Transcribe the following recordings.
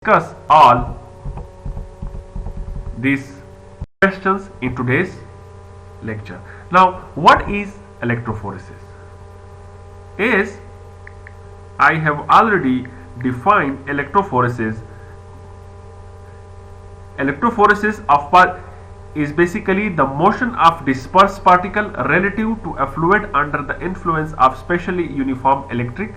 discuss all these questions in today's lecture. Now, what is electrophoresis? As I have already defined electrophoresis, is basically the motion of dispersed particle relative to a fluid under the influence of specially uniform electric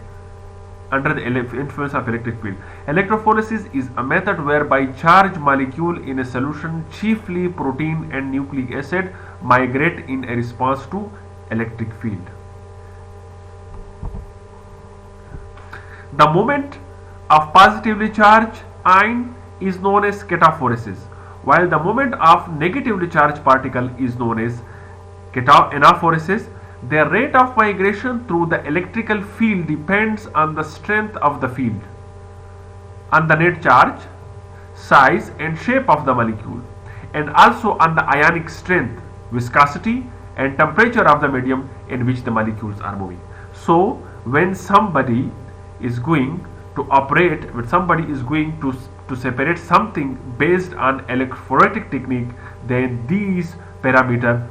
field. Electrophoresis is a method whereby charged molecule in a solution, chiefly protein and nucleic acid, migrate in a response to electric field. The moment of positively charged ion is known as cataphoresis, while the moment of negatively charged particle is known as anaphoresis. The rate of migration through the electrical field depends on the strength of the field, on the net charge, size and shape of the molecule, and also on the ionic strength, viscosity and temperature of the medium in which the molecules are moving. So when somebody is going to separate something based on electrophoretic technique, then these parameters,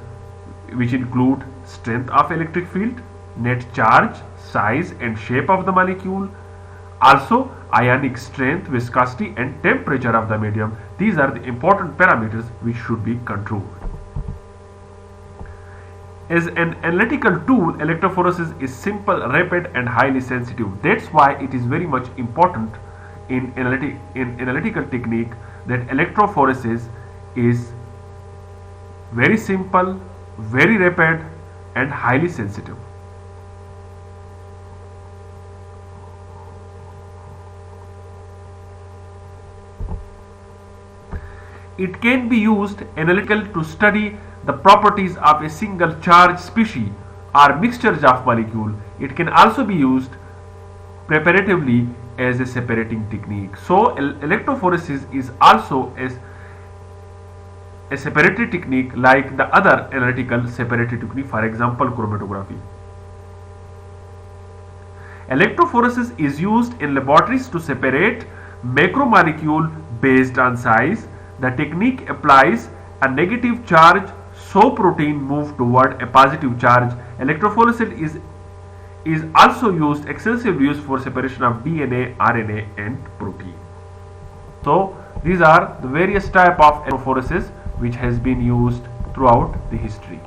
which include strength of electric field, net charge, size and shape of the molecule, also ionic strength, viscosity and temperature of the medium, these are the important parameters which should be controlled. As an analytical tool, electrophoresis is simple, rapid and highly sensitive. That's why it is very much important in analytical technique that electrophoresis is very simple, very rapid and highly sensitive. It can be used analytically to study the properties of a single charge species or mixtures of molecule. It can also be used preparatively as a separating technique. So electrophoresis is also a separatory technique like the other analytical separatory technique, for example chromatography. Electrophoresis is used in laboratories to separate macromolecule based on size. The technique applies a negative charge so protein move toward a positive charge. Electrophoresis is also extensively used for separation of DNA, RNA and protein. So these are the various types of electrophoresis which has been used throughout the history.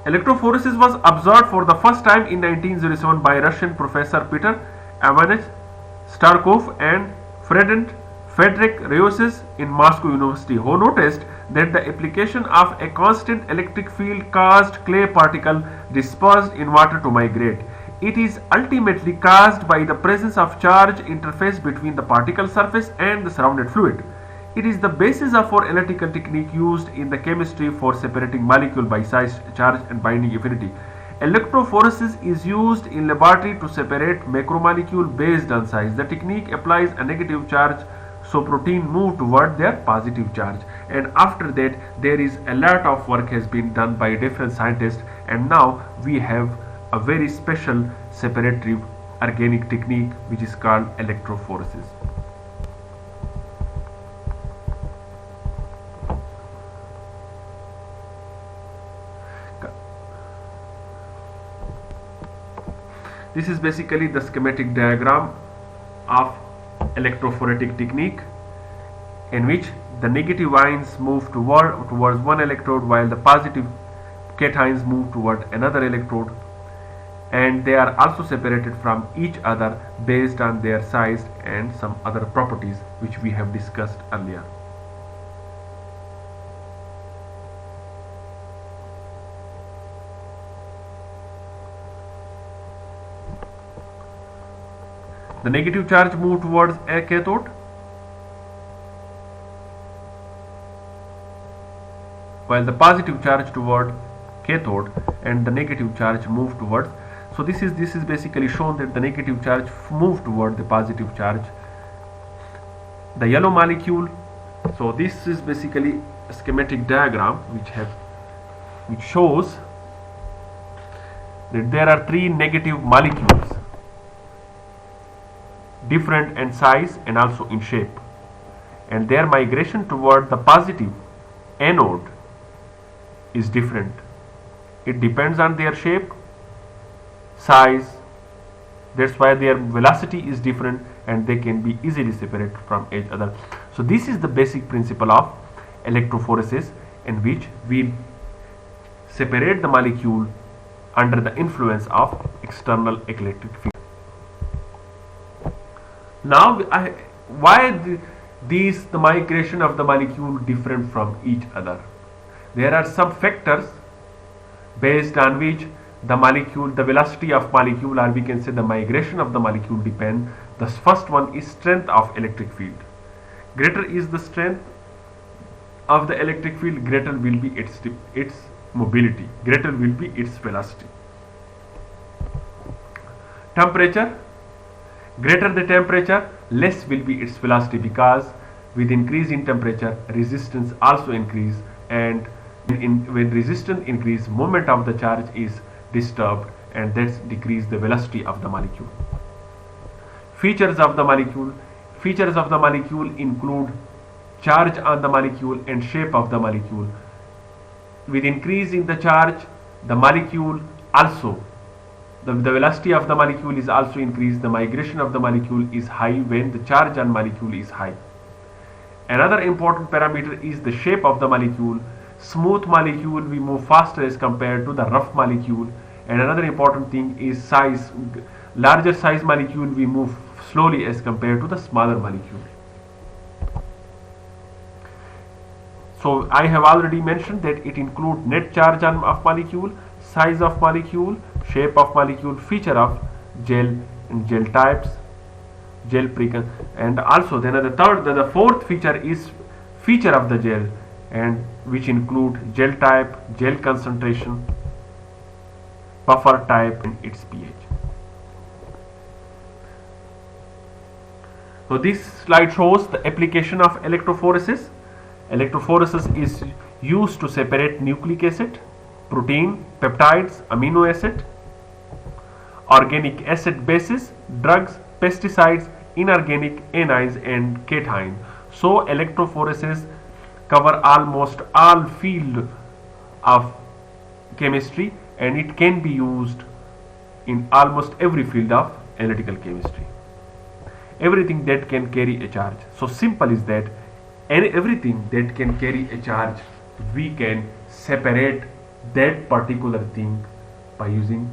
Electrophoresis was observed for the first time in 1907 by Russian professor Peter Ivanovich Starkov and Frederick Reuses in Moscow University, who noticed that the application of a constant electric field caused clay particle dispersed in water to migrate. It is ultimately caused by the presence of charge interface between the particle surface and the surrounded fluid. It is the basis of our analytical technique used in the chemistry for separating molecule by size, charge and binding affinity. Electrophoresis is used in laboratory to separate macromolecule based on size. The technique applies a negative charge so protein move toward their positive charge, and after that there is a lot of work has been done by different scientists, and now we have a very special separatory organic technique which is called electrophoresis. This is basically the schematic diagram of electrophoretic technique, in which the negative ions move towards one electrode while the positive cations move toward another electrode, and they are also separated from each other based on their size and some other properties which we have discussed earlier. The negative charge move towards a cathode, while the positive charge toward cathode and the negative charge move towards. So this is basically shown that the negative charge move toward the positive charge. The yellow molecule. So this is basically a schematic diagram which shows that there are three negative molecules, different in size and also in shape, and their migration toward the positive anode is different. It depends on their shape, size, that's why their velocity is different and they can be easily separated from each other. So this is the basic principle of electrophoresis, in which we separate the molecule under the influence of external electric field. Now why the migration of the molecule different from each other? There are some factors based on which the velocity of molecule, or we can say the migration of the molecule, depend. The first one is strength of electric field. Greater is the strength of the electric field, greater will be its mobility, greater will be its velocity. Temperature, greater the temperature, less will be its velocity, because with increase in temperature, resistance also increase, and when resistance increase, moment of the charge is disturbed, and that's decrease the velocity of the molecule. Features of the molecule. Features of the molecule include charge on the molecule and shape of the molecule. With increase in the charge, the molecule also, the velocity of the molecule is also increased. The migration of the molecule is high when the charge on molecule is high. Another important parameter is the shape of the molecule. Smooth molecule we move faster as compared to the rough molecule, and another important thing is size. Larger size molecule we move slowly as compared to the smaller molecule. So I have already mentioned that it includes net charge of molecule, size of molecule, shape of molecule, feature of gel and gel types, gel precon, and also then the fourth feature is feature of the gel, and which include gel type, gel concentration, buffer type, and its pH. So this slide shows the application of electrophoresis. Electrophoresis is used to separate nucleic acid, protein, peptides, amino acid, organic acid bases, drugs, pesticides, inorganic anions, and cations. So electrophoresis cover almost all field of chemistry, and it can be used in almost every field of analytical chemistry. Everything that can carry a charge. So simple is that everything that can carry a charge, we can separate that particular thing by using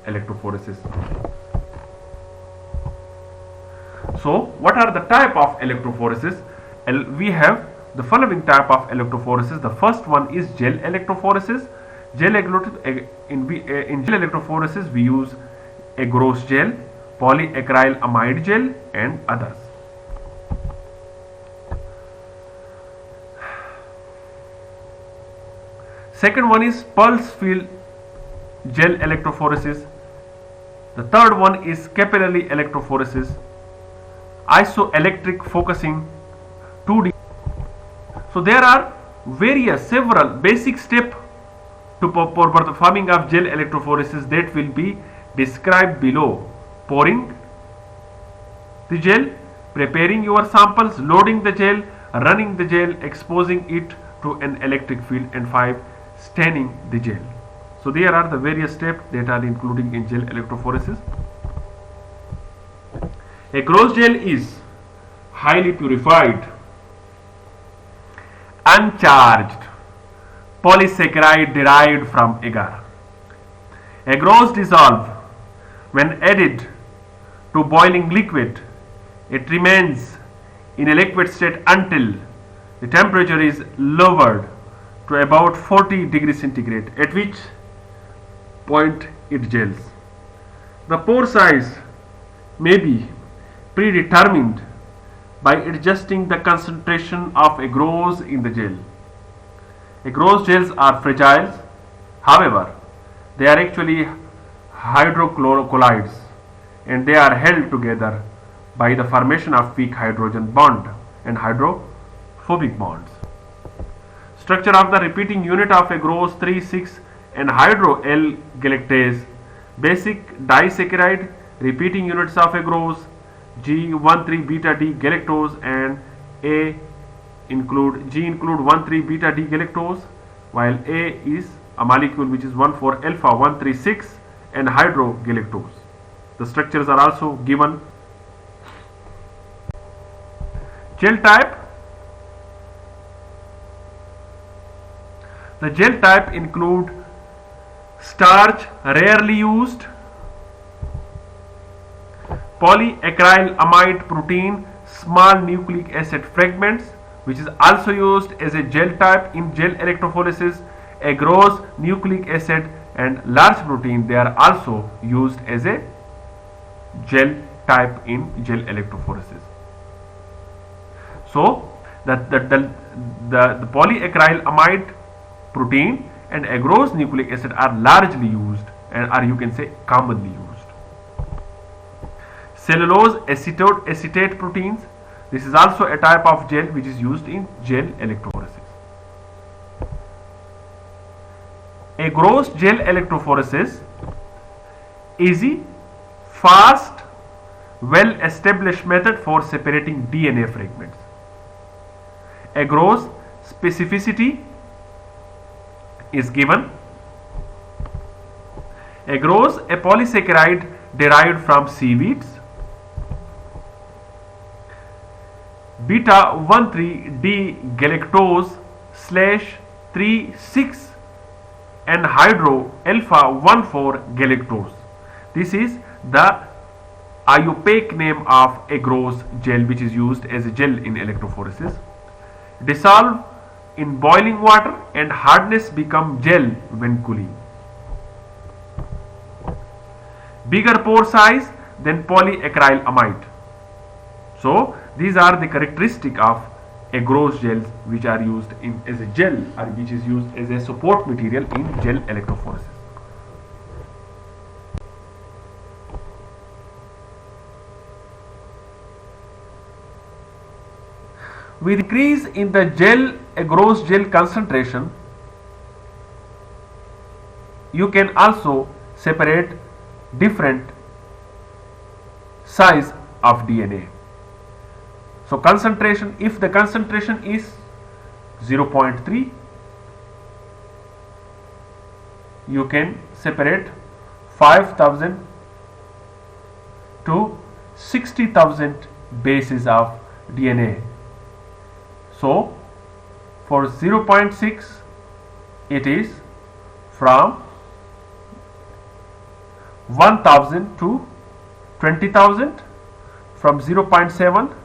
electrophoresis. So what are the type of electrophoresis? We have the following type of electrophoresis. The first one is gel electrophoresis. In gel electrophoresis we use agarose gel, polyacrylamide gel, and others. Second one is pulse field gel electrophoresis. The third one is capillary electrophoresis, isoelectric focusing, 2D. So there are several basic steps for performing of gel electrophoresis that will be described below. Pouring the gel, preparing your samples, loading the gel, running the gel, exposing it to an electric field, and 5, staining the gel. So there are the various steps that are including in gel electrophoresis. Agarose gel is highly purified, uncharged polysaccharide derived from agar. Agarose dissolve when added to boiling liquid. It remains in a liquid state until the temperature is lowered to about 40 degrees centigrade, at which point it gels. The pore size may be predetermined by adjusting the concentration of agarose in the gel. Agarose gels are fragile, however, they are actually hydrocolloids, and they are held together by the formation of weak hydrogen bond and hydrophobic bonds. Structure of the repeating unit of agarose 3,6 anhydro L-galactase, basic disaccharide, repeating units of agarose, G13 beta D galactose, and G include 13 beta D galactose, while A is a molecule which is 1,4 alpha 136 anhydro galactose. The structures are also given. Gel type. The gel type include starch, rarely used, polyacrylamide protein, small nucleic acid fragments, which is also used as a gel type in gel electrophoresis. Agarose, nucleic acid, and large protein, they are also used as a gel type in gel electrophoresis. So the polyacrylamide protein and agarose nucleic acid are largely used and are, you can say, commonly used. Cellulose acetate proteins, this is also a type of gel which is used in gel electrophoresis. Agarose gel electrophoresis, easy, fast, well established method for separating DNA fragments. Agarose specificity is given. Agarose, a polysaccharide derived from seaweeds. Beta 13D galactose / 3,6 anhydro alpha 1,4 galactose. This is the IUPAC name of agarose gel which is used as a gel in electrophoresis. Dissolve in boiling water and hardness become gel when cooling. Bigger pore size than polyacrylamide. So these are the characteristics of agarose gels which are used as a gel or which is used as a support material in gel electrophoresis. With increase in the agarose gel concentration, you can also separate different size of DNA. So concentration, if the concentration is 0.3, you can separate 5,000 to 60,000 bases of DNA. So for 0.6 it is from 1,000 to 20,000, from 0.7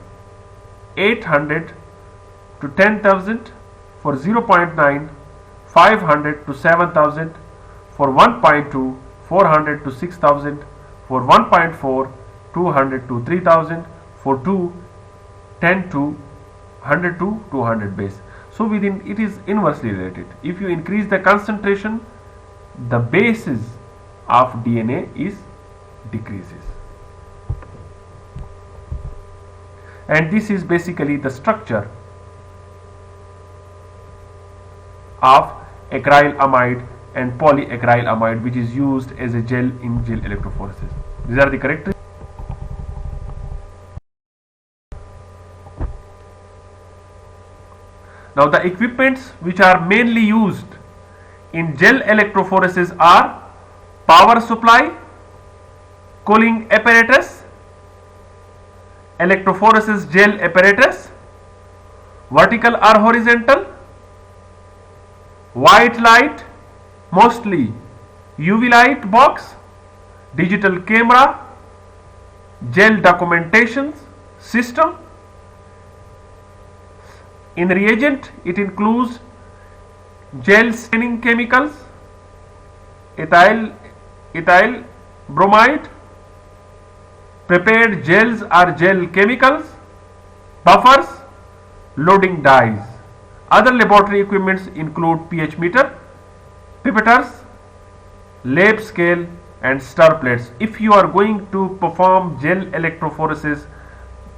800 to 10,000, for 0.9 500 to 7,000, for 1.2 400 to 6,000, for 1.4 200 to 3,000, for 2 10 to 100 to 200 base. So within it is inversely related. If you increase the concentration, the bases of DNA is decreases. And this is basically the structure of acrylamide and polyacrylamide which is used as a gel in gel electrophoresis. These are the characteristics. Now the equipments which are mainly used in gel electrophoresis are power supply, cooling apparatus, electrophoresis gel apparatus, vertical or horizontal, white light, mostly UV light box, digital camera, gel documentation system. In reagent, it includes gel staining chemicals, ethyl bromide, prepared gels or gel chemicals, buffers, loading dyes. Other laboratory equipments include pH meter, pipetters, lab scale, and stir plates. If you are going to perform gel electrophoresis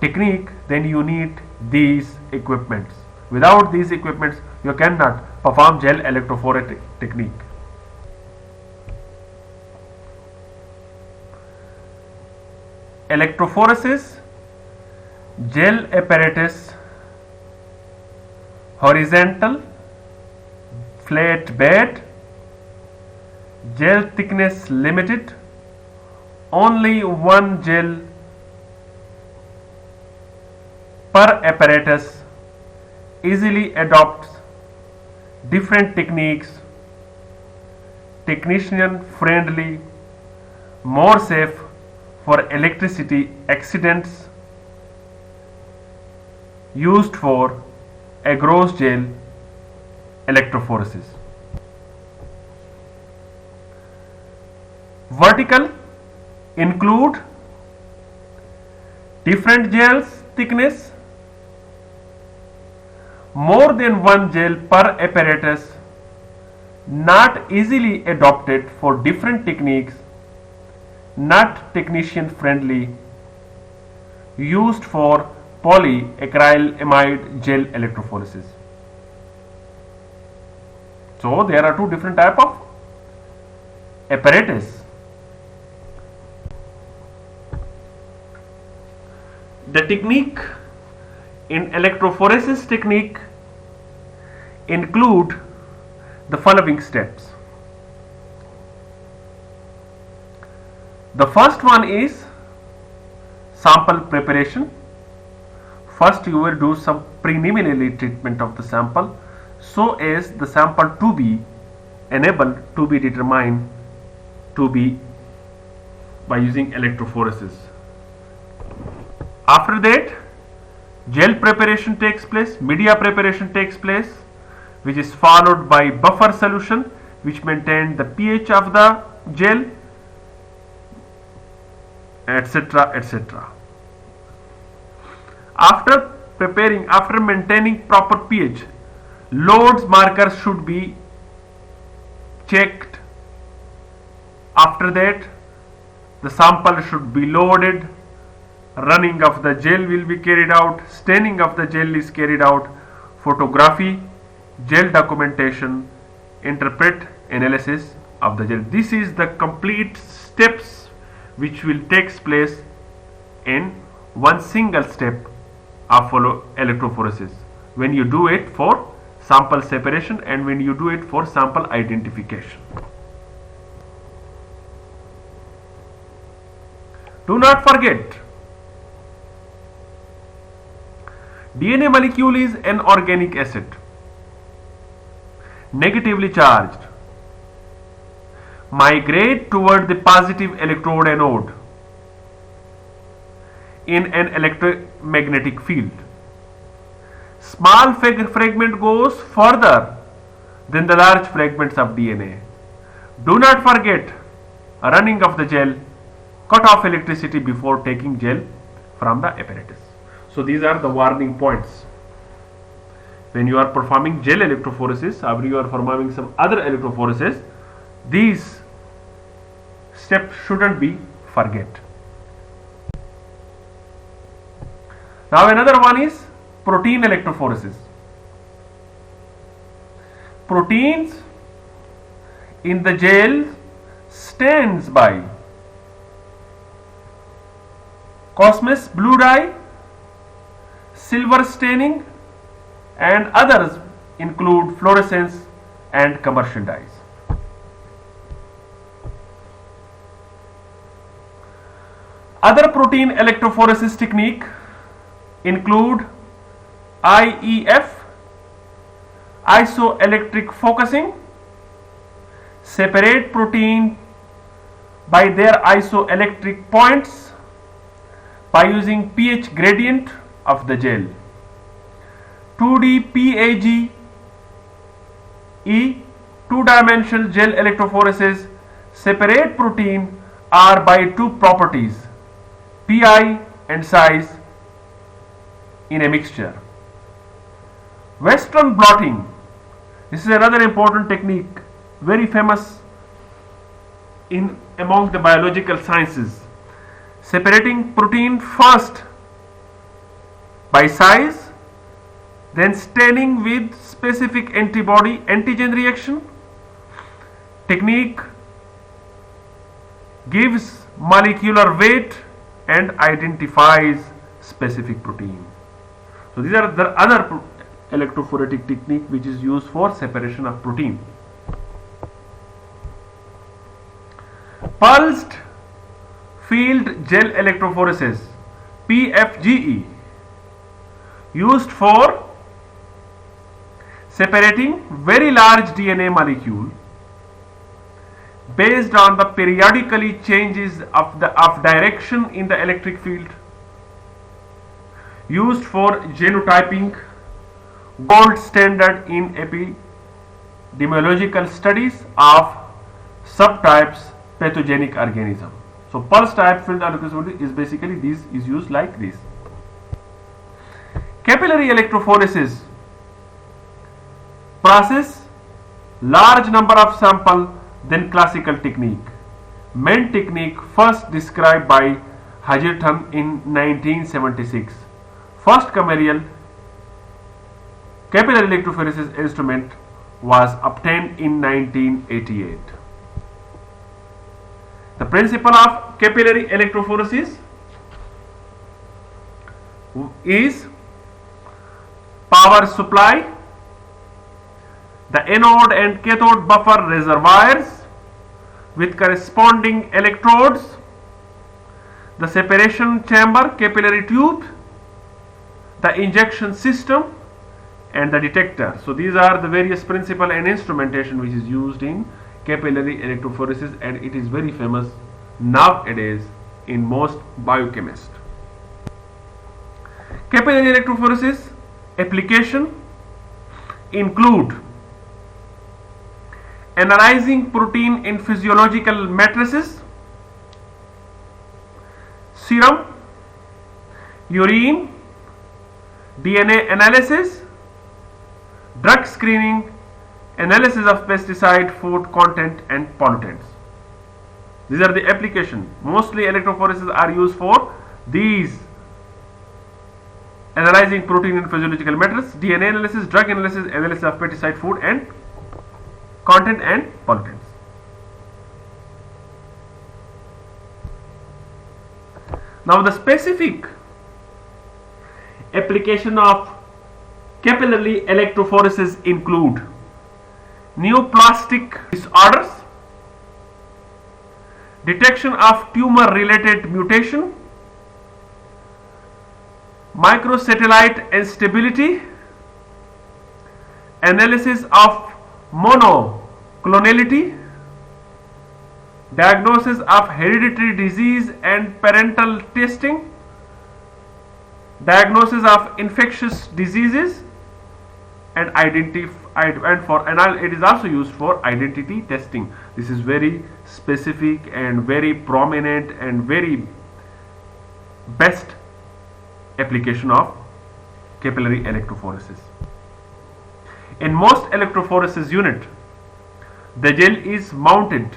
technique, then you need these equipments. Without these equipments, you cannot perform gel electrophoretic technique. electrophoresis, gel apparatus, horizontal, flat bed, gel thickness limited, only one gel per apparatus, easily adopts different techniques, technician friendly, more safe for electricity accidents, used for agarose gel electrophoresis. Vertical include different gels thickness, more than one gel per apparatus, not easily adopted for different techniques, not technician friendly, used for polyacrylamide gel electrophoresis. So there are two different type of apparatus. The technique in electrophoresis technique include the following steps. The first one is sample preparation. First you will do some preliminary treatment of the sample so as the sample to be enabled to be determined to be by using electrophoresis. After that, gel preparation takes place, media preparation takes place, which is followed by buffer solution which maintain the pH of the gel, etc., etc. After preparing, after maintaining proper pH, loads markers should be checked. After that, the sample should be loaded, running of the gel will be carried out, staining of the gel is carried out, photography, gel documentation, interpret analysis of the gel. This is the complete steps which will take place in one single step of electrophoresis when you do it for sample separation and when you do it for sample identification. Do not forget, DNA molecule is an organic acid, negatively charged, migrate toward the positive electrode anode in an electromagnetic field. Small fragment goes further than the large fragments of DNA. Do not forget running of the gel, cut off electricity before taking gel from the apparatus. So these are the warning points. When you are performing gel electrophoresis or you are performing some other electrophoresis, these steps shouldn't be forget. Now another one is protein electrophoresis. Proteins in the gel stands by Cosmos blue dye, silver staining, and others include fluorescence and commercial dyes. Other protein electrophoresis technique include IEF, isoelectric focusing, separate protein by their isoelectric points by using pH gradient of the gel. 2D PAGE, two-dimensional gel electrophoresis, separate protein are by two properties, pi and size in a mixture. Western blotting, this is another important technique, very famous in among the biological sciences. Separating protein first by size, then staining with specific antibody antigen reaction. Technique gives molecular weight and identifies specific protein. So these are the other electrophoretic technique which is used for separation of protein. Pulsed field gel electrophoresis, PFGE, used for separating very large DNA molecule based on the periodically changes of direction in the electric field, used for genotyping, gold standard in epidemiological studies of subtypes pathogenic organism. So pulse type field electrophoresis is basically this is used like this. Capillary electrophoresis process large number of sample than classical technique. Main technique first described by Hagerton in 1976. First capillary electrophoresis instrument was obtained in 1988. The principle of capillary electrophoresis is power supply. The anode and cathode buffer reservoirs with corresponding electrodes, the separation chamber, capillary tube, the injection system, and the detector. So these are the various principle and instrumentation which is used in capillary electrophoresis, and it is very famous nowadays in most biochemists. Capillary electrophoresis application include analyzing protein in physiological matrices, serum, urine, DNA analysis, drug screening, analysis of pesticide, food content and pollutants. These are the application. Mostly electrophoresis are used for these: analyzing protein in physiological matters, DNA analysis, drug analysis, analysis of pesticide, food and content and pollutants. Now the specific application of capillary electrophoresis include neoplastic disorders, detection of tumor related mutation, microsatellite instability, analysis of monoclonality, diagnosis of hereditary disease and parental testing, diagnosis of infectious diseases, and it is also used for identity testing. This is very specific and very prominent and very best application of capillary electrophoresis. In most electrophoresis unit, the gel is mounted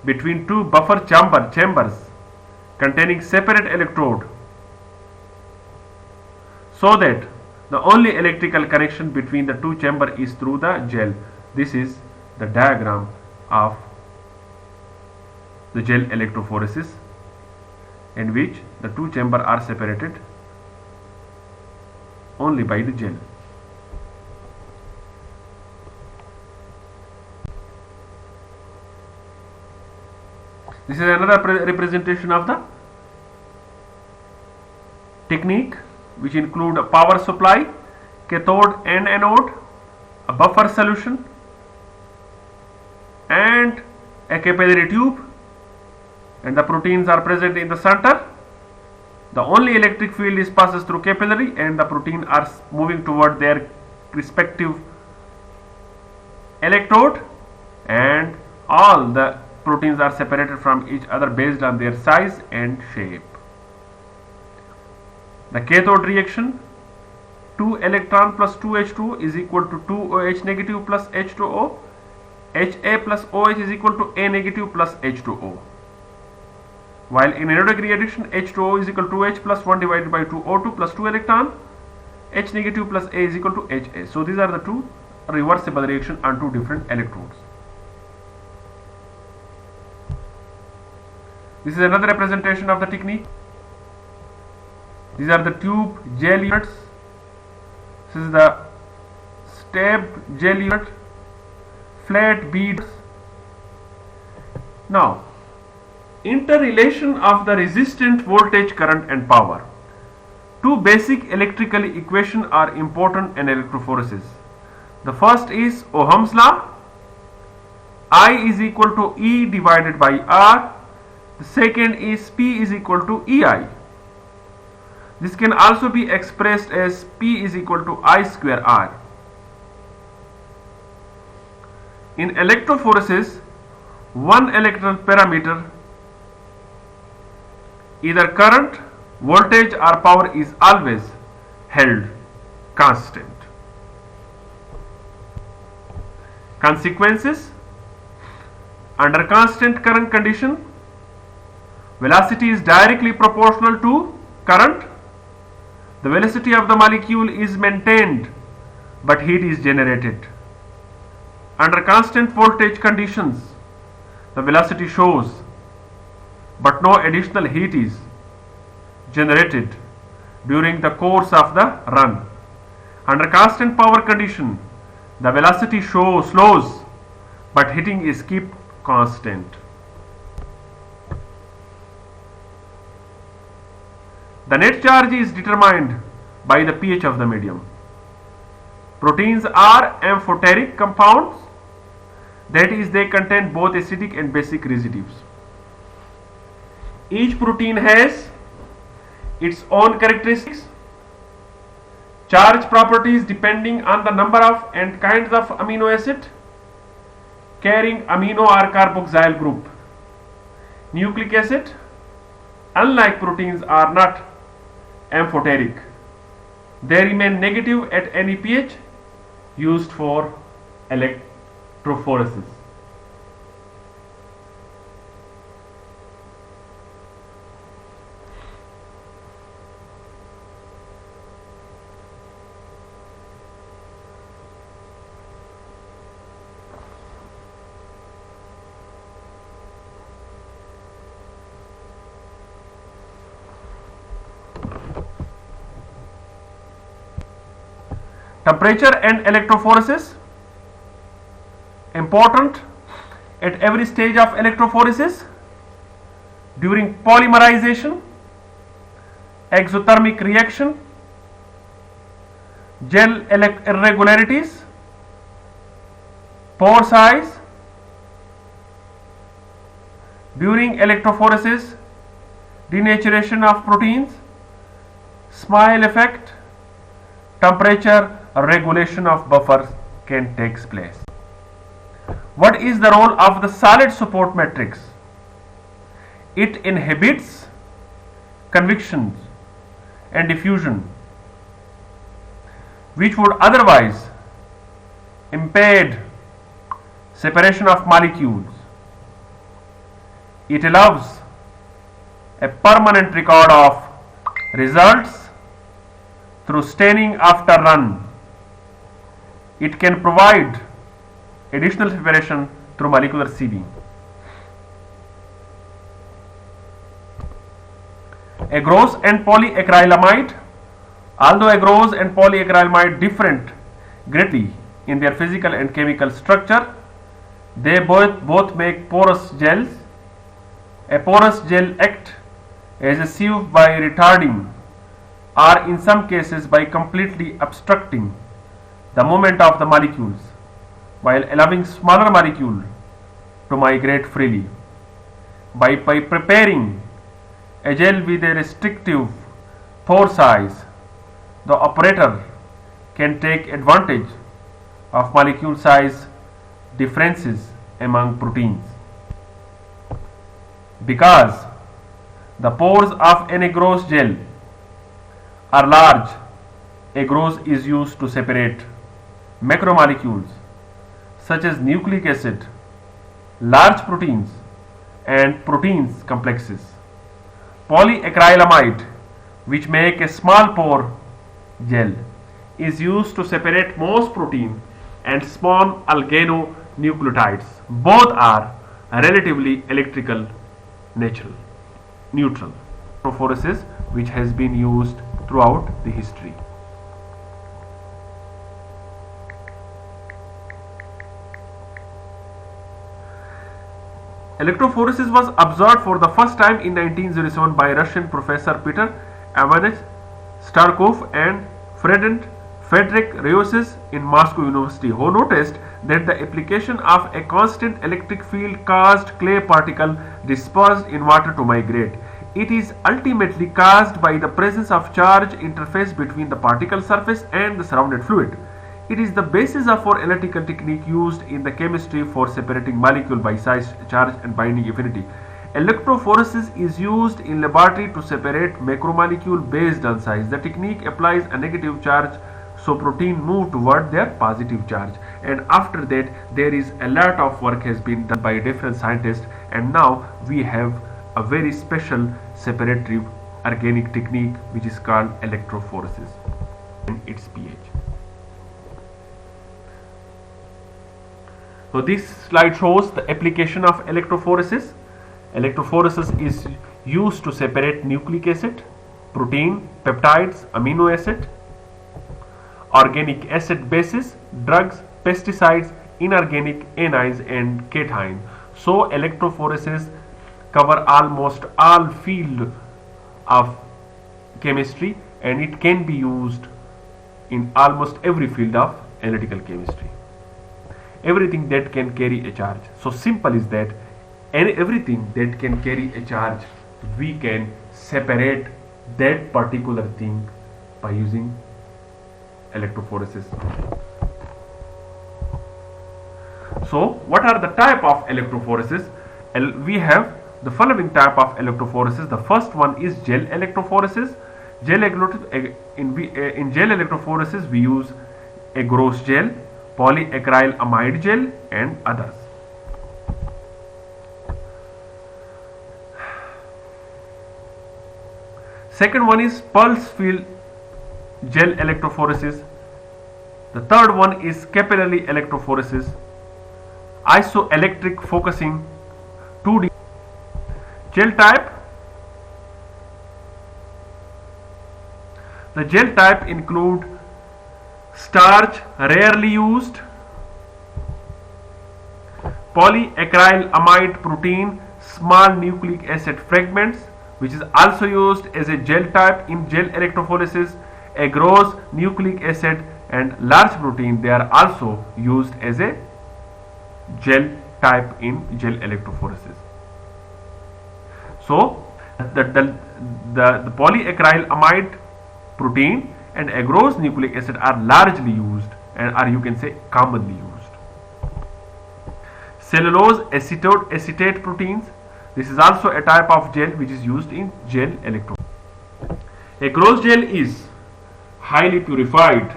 between two buffer chambers containing separate electrode, so that the only electrical connection between the two chambers is through the gel. This is the diagram of the gel electrophoresis, in which the two chambers are separated only by the gel. This is another representation of the technique, which include a power supply, cathode and anode, a buffer solution, and a capillary tube, and the proteins are present in the center. The only electric field is passes through capillary, and the protein are moving toward their respective electrode, and all the proteins are separated from each other based on their size and shape. The cathode reaction, 2 electron plus 2 H2O is equal to 2 OH negative plus H2O. HA plus OH is equal to A negative plus H2O. While in anodic reaction, H2O is equal to H plus 1 divided by 2 O2 plus 2 electron. H negative plus A is equal to HA. So these are the two reversible reaction on two different electrodes. This is another representation of the technique. These are the tube gel units. This is the stab gel unit, flat beads. Now, interrelation of the resistant voltage, current and power. Two basic electrical equations are important in electrophoresis. The first is Ohm's law. I is equal to E divided by R. The second is P is equal to EI. This can also be expressed as P is equal to I square R. In electrophoresis, one electrical parameter, either current, voltage or power, is always held constant. Consequences: under constant current condition, velocity is directly proportional to current. The velocity of the molecule is maintained, but heat is generated. Under constant voltage conditions, the velocity shows, but no additional heat is generated during the course of the run. Under constant power condition, the velocity slows, but heating is kept constant. The net charge is determined by the pH of the medium. Proteins are amphoteric compounds, that is, they contain both acidic and basic residues. Each protein has its own characteristics, charge properties depending on the number of and kinds of amino acid carrying amino or carboxyl group. Nucleic acid, unlike proteins, are not amphoteric. They remain negative at any pH used for electrophoresis. Temperature and electrophoresis. Important at every stage of electrophoresis: during polymerization, exothermic reaction, gel irregularities, pore size. During electrophoresis, denaturation of proteins, Small effect, temperature regulation of buffers can take place. What is the role of the solid support matrix? It inhibits convection and diffusion, which would otherwise impede separation of molecules. It allows a permanent record of results through staining after run. It can provide additional separation through molecular sieving. Agarose and polyacrylamide. Although agarose and polyacrylamide differ greatly in their physical and chemical structure, they both make porous gels. A porous gel acts as a sieve by retarding, or in some cases by completely obstructing, the movement of the molecules, while allowing smaller molecules to migrate freely. By preparing a gel with a restrictive pore size, the operator can take advantage of molecule size differences among proteins. Because the pores of an agarose gel are large, agarose is used to separate macromolecules such as nucleic acid, large proteins, and proteins complexes. Polyacrylamide, which make a small pore gel, is used to separate most protein and small organonucleotides. Both are relatively electrical neutral. electrophoresis, which has been used throughout the history. Electrophoresis was observed for the first time in 1907 by Russian professor Peter Ivanovich Starkov and Frederick Reuses in Moscow University, who noticed that the application of a constant electric field caused clay particle dispersed in water to migrate. It is ultimately caused by the presence of charge interface between the particle surface and the surrounded fluid. It is the basis of our analytical technique used in the chemistry for separating molecule by size, charge and binding affinity. Electrophoresis is used in laboratory to separate macromolecule based on size. The technique applies a negative charge so protein move toward their positive charge, and after that there is a lot of work has been done by different scientists, and now we have a very special separatory organic technique which is called electrophoresis and its pH. So this slide shows the application of electrophoresis. Electrophoresis is used to separate nucleic acid, protein, peptides, amino acid, organic acid bases, drugs, pesticides, inorganic anions and cations. So electrophoresis cover almost all field of chemistry, and it can be used in almost every field of analytical chemistry. Everything that can carry a charge. So simple is that, and everything that can carry a charge, we can separate that particular thing by using electrophoresis. So what are the type of electrophoresis? We have the following type of electrophoresis. The first one is gel electrophoresis. In gel electrophoresis we use agarose gel, polyacrylamide gel and others. Second one is pulse field gel electrophoresis. The third one is capillary electrophoresis, isoelectric focusing 2D gel type. The gel type include starch, rarely used, polyacrylamide protein, small nucleic acid fragments, which is also used as a gel type in gel electrophoresis. Agarose, nucleic acid and large protein, they are also used as a gel type in gel electrophoresis. So the polyacrylamide protein and agarose nucleic acid are largely used, and are, you can say, commonly used. Cellulose acetate proteins, this is also a type of gel which is used in gel electrophoresis. Agarose gel is highly purified,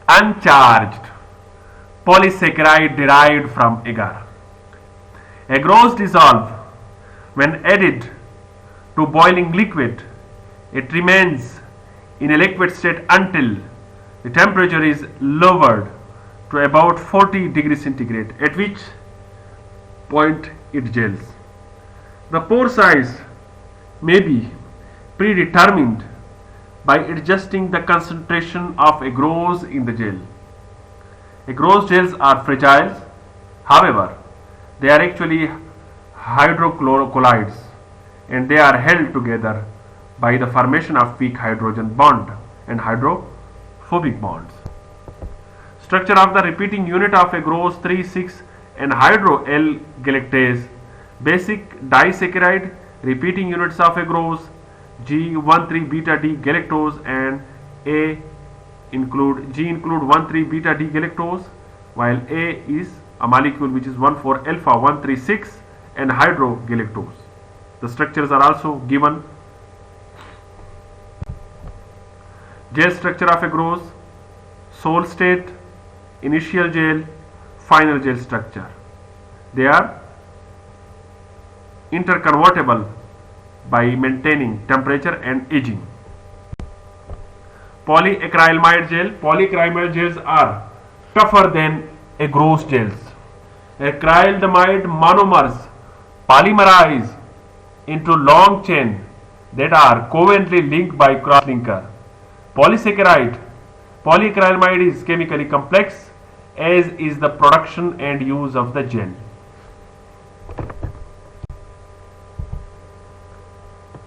uncharged polysaccharide derived from agar. Agarose dissolve when added to boiling liquid. It remains in a liquid state until the temperature is lowered to about 40 degrees centigrade, at which point it gels. The pore size may be predetermined by adjusting the concentration of agarose in the gel. Agarose gels are fragile, however, they are actually hydrocolloids, and they are held together by the formation of weak hydrogen bond and hydrophobic bonds. Structure of the repeating unit of agarose 3,6 and hydro L-galactase. Basic disaccharide. Repeating units of agarose G13 beta D galactose and G include 1,3 beta D galactose, while A is a molecule which is 1,4 alpha 1,3,6 and hydrogalactose. The structures are also given. Gel structure of agarose: sol state, initial gel, final gel structure. They are interconvertible by maintaining temperature and aging. Polyacrylamide gel. Polyacrylamide gels are tougher than agarose gels. Acrylamide monomers polymerize into long chain that are covalently linked by cross-linker. Polysaccharide, polyacrylamide is chemically complex, as is the production and use of the gel.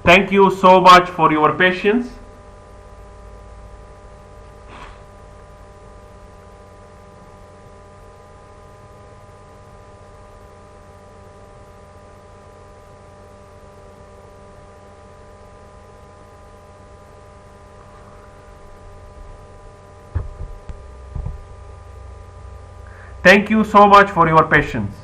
Thank you so much for your patience. Thank you so much for your patience.